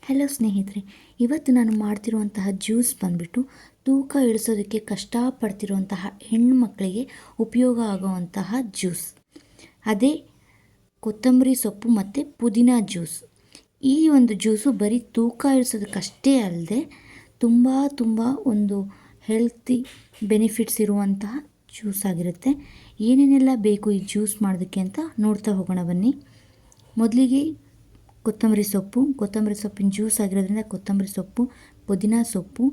Hello ಸ್ನೇಹಿತರೆ, ಇವತ್ತು ನಾನು ಮಾಡ್ತಿರುವಂತಹ ಜ್ಯೂಸ್ ಬಂದುಬಿಟ್ಟು ತೂಕ ಇಳಿಸೋದಕ್ಕೆ ಕಷ್ಟಪಡ್ತಿರುವಂತಹ ಹೆಣ್ಣು ಮಕ್ಕಳಿಗೆ ಉಪಯೋಗ ಆಗುವಂತಹ ಜ್ಯೂಸ್. ಅದೇ ಕೊತ್ತಂಬರಿ ಸೊಪ್ಪು ಮತ್ತು ಪುದೀನ ಜ್ಯೂಸ್. ಈ ಒಂದು ಜ್ಯೂಸು ಬರೀ ತೂಕ ಇಳಿಸೋದಕ್ಕಷ್ಟೇ ಅಲ್ಲದೆ ತುಂಬ ಒಂದು ಹೆಲ್ತಿ ಬೆನಿಫಿಟ್ಸ್ ಇರುವಂತಹ ಜ್ಯೂಸ್ ಆಗಿರುತ್ತೆ. ಏನೇನೆಲ್ಲ ಬೇಕು ಈ ಜ್ಯೂಸ್ ಮಾಡೋದಕ್ಕೆ ಅಂತ ನೋಡ್ತಾ ಹೋಗೋಣ ಬನ್ನಿ. ಮೊದಲಿಗೆ ಕೊತ್ತಂಬರಿ ಸೊಪ್ಪಿನ ಜ್ಯೂಸ್ ಆಗಿರೋದ್ರಿಂದ ಕೊತ್ತಂಬರಿ ಸೊಪ್ಪು, ಪುದೀನ ಸೊಪ್ಪು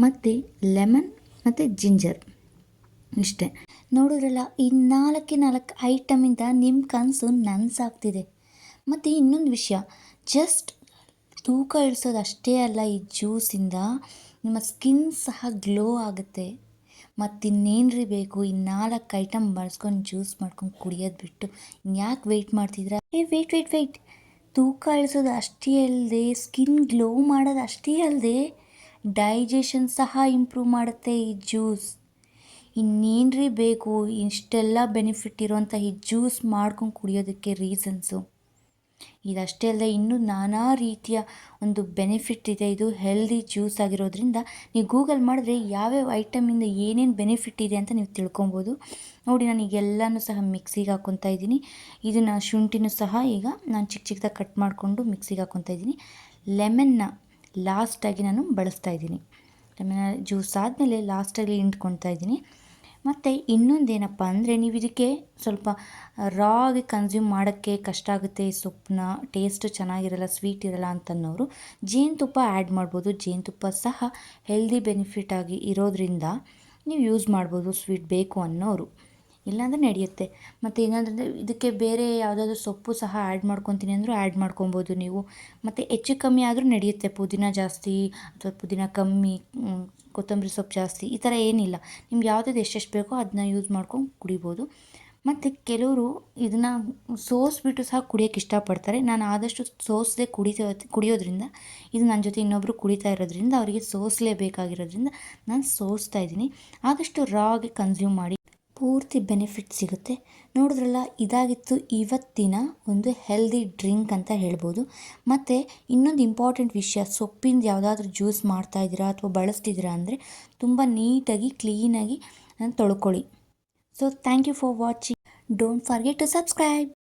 ಮತ್ತು ಲೆಮನ್ ಮತ್ತು ಜಿಂಜರ್ ಇಷ್ಟೇ. ನೋಡಿದ್ರಲ್ಲ, ಈ ನಾಲ್ಕು ಐಟಮಿಂದ ನಿಮ್ಮ ಕನಸು ನನಸಾಗ್ತಿದೆ. ಮತ್ತು ಇನ್ನೊಂದು ವಿಷಯ, ಜಸ್ಟ್ ತೂಕ ಇಳಿಸೋದು ಅಷ್ಟೇ ಅಲ್ಲ, ಈ ಜ್ಯೂಸಿಂದ ನಿಮ್ಮ ಸ್ಕಿನ್ ಸಹ ಗ್ಲೋ ಆಗುತ್ತೆ. ಮತ್ತು ಇನ್ನೇನ್ರಿ ಬೇಕು, ಈ 4 ಐಟಮ್ ಬಳಸ್ಕೊಂಡು ಜ್ಯೂಸ್ ಮಾಡ್ಕೊಂಡು ಕುಡಿಯೋದು ಬಿಟ್ಟು ಇನ್ಯಾಕೆ ವೆಯ್ಟ್ ಮಾಡ್ತಿದ್ದೀರಾ? ವೆಯ್ಟ್ ತೂಕ ಇಳಿಸೋದು ಅಷ್ಟೇ ಅಲ್ಲದೆ ಸ್ಕಿನ್ ಗ್ಲೋ ಮಾಡೋದು ಅಷ್ಟೇ ಅಲ್ಲದೆ ಡೈಜೆಷನ್ ಸಹ ಇಂಪ್ರೂವ್ ಮಾಡುತ್ತೆ ಈ ಜ್ಯೂಸ್. ಇನ್ನೇನ್ರಿ ಬೇಕು ಇಷ್ಟೆಲ್ಲ ಬೆನಿಫಿಟ್ ಇರೋಂಥ ಈ ಜ್ಯೂಸ್ ಮಾಡ್ಕೊಂಡು ಕುಡಿಯೋದಕ್ಕೆ ರೀಸನ್ಸು. ಇದಷ್ಟೇ ಅಲ್ಲದೆ ಇನ್ನೂ ನಾನಾ ರೀತಿಯ ಒಂದು ಬೆನಿಫಿಟ್ ಇದೆ. ಇದು ಹೆಲ್ದಿ ಜ್ಯೂಸ್ ಆಗಿರೋದ್ರಿಂದ ನೀವು ಗೂಗಲ್ ಮಾಡಿದ್ರೆ ಯಾವ್ಯಾವ ಐಟಮಿಂದ ಏನೇನು ಬೆನಿಫಿಟ್ ಇದೆ ಅಂತ ನೀವು ತಿಳ್ಕೊಬೋದು. ನೋಡಿ, ನಾನು ಈಗೆಲ್ಲನೂ ಸಹ ಮಿಕ್ಸಿಗೆ ಹಾಕ್ಕೊತಾ ಇದ್ದೀನಿ. ಇದನ್ನು ಶುಂಠಿನೂ ಸಹ ಈಗ ನಾನು ಚಿಕ್ಕದಾಗಿ ಕಟ್ ಮಾಡಿಕೊಂಡು ಮಿಕ್ಸಿಗೆ ಹಾಕ್ಕೊತಾ ಇದ್ದೀನಿ. ಲೆಮನ್ನ ಲಾಸ್ಟಾಗಿ ನಾನು ಬಳಸ್ತಾ ಇದ್ದೀನಿ. ಲೆಮನ್ ಜ್ಯೂಸ್ ಆದಮೇಲೆ ಲಾಸ್ಟಾಗಿ ಹಿಂಡ್ಕೊತಾ ಇದ್ದೀನಿ. ಮತ್ತು ಇನ್ನೊಂದೇನಪ್ಪ ಅಂದರೆ, ನೀವು ಇದಕ್ಕೆ ಸ್ವಲ್ಪ ರಾ ಆಗಿ ಕನ್ಸ್ಯೂಮ್ ಮಾಡೋಕ್ಕೆ ಕಷ್ಟ ಆಗುತ್ತೆ, ಈ ಸೊಪ್ಪನ್ನ ಟೇಸ್ಟ್ ಚೆನ್ನಾಗಿರಲ್ಲ, ಸ್ವೀಟ್ ಇರಲ್ಲ ಅಂತನ್ನೋರು ಜೇನುತುಪ್ಪ ಆ್ಯಡ್ ಮಾಡ್ಬೋದು. ಜೇನುತುಪ್ಪ ಸಹ ಹೆಲ್ದಿ ಬೆನಿಫಿಟ್ ಆಗಿ ಇರೋದ್ರಿಂದ ನೀವು ಯೂಸ್ ಮಾಡ್ಬೋದು, ಸ್ವೀಟ್ ಬೇಕು ಅನ್ನೋರು. ಇಲ್ಲಾಂದರೆ ನಡೆಯುತ್ತೆ. ಮತ್ತು ಏನಾದರೂ ಇದಕ್ಕೆ ಬೇರೆ ಯಾವುದಾದ್ರೂ ಸೊಪ್ಪು ಸಹ ಆ್ಯಡ್ ಮಾಡ್ಕೊತೀನಿ ಅಂದರೂ ಆ್ಯಡ್ ಮಾಡ್ಕೊಬೋದು ನೀವು. ಮತ್ತು ಹೆಚ್ಚು ಕಮ್ಮಿ ಆದರೂ ನಡೆಯುತ್ತೆ. ಪುದೀನ ಜಾಸ್ತಿ ಅಥವಾ ಪುದೀನ ಕಮ್ಮಿ, ಕೊತ್ತಂಬರಿ ಸೊಪ್ಪು ಜಾಸ್ತಿ, ಈ ಥರ ಏನಿಲ್ಲ. ನಿಮ್ಗೆ ಯಾವುದಾದ್ರು ಎಷ್ಟೆಷ್ಟು ಬೇಕೋ ಅದನ್ನ ಯೂಸ್ ಮಾಡ್ಕೊಂಡು ಕುಡಿಬೋದು. ಮತ್ತು ಕೆಲವರು ಇದನ್ನು ಸೋಸಿಬಿಟ್ಟು ಸಹ ಕುಡಿಯೋಕ್ಕೆ ಇಷ್ಟಪಡ್ತಾರೆ. ನಾನು ಆದಷ್ಟು ಸೋಸದೆ ಕುಡಿಯೋದ್ರಿಂದ, ಇದು ನನ್ನ ಜೊತೆ ಇನ್ನೊಬ್ಬರು ಕುಡಿತಾ ಇರೋದ್ರಿಂದ ಅವರಿಗೆ ಸೋಸಲೇಬೇಕಾಗಿರೋದ್ರಿಂದ ನಾನು ಸೋಸ್ತಾ ಇದ್ದೀನಿ. ಆದಷ್ಟು ರಾ ಆಗಿ ಕನ್ಸ್ಯೂಮ್ ಮಾಡಿ, ಪೂರ್ತಿ ಬೆನಿಫಿಟ್ ಸಿಗುತ್ತೆ. ನೋಡಿದ್ರಲ್ಲ, ಇದಾಗಿತ್ತು ಇವತ್ತಿನ ಒಂದು ಹೆಲ್ದಿ ಡ್ರಿಂಕ್ ಅಂತ ಹೇಳ್ಬೋದು. ಮತ್ತು ಇನ್ನೊಂದು ಇಂಪಾರ್ಟೆಂಟ್ ವಿಷಯ, ಸೊಪ್ಪಿಂದ ಯಾವುದಾದ್ರೂ ಜ್ಯೂಸ್ ಮಾಡ್ತಾಯಿದ್ದೀರಾ ಅಥವಾ ಬಳಸ್ತಿದ್ದೀರಾ ಅಂದರೆ ತುಂಬ ನೀಟಾಗಿ ಕ್ಲೀನಾಗಿ ತೊಳ್ಕೊಳ್ಳಿ. So thank you for watching. Don't forget to subscribe.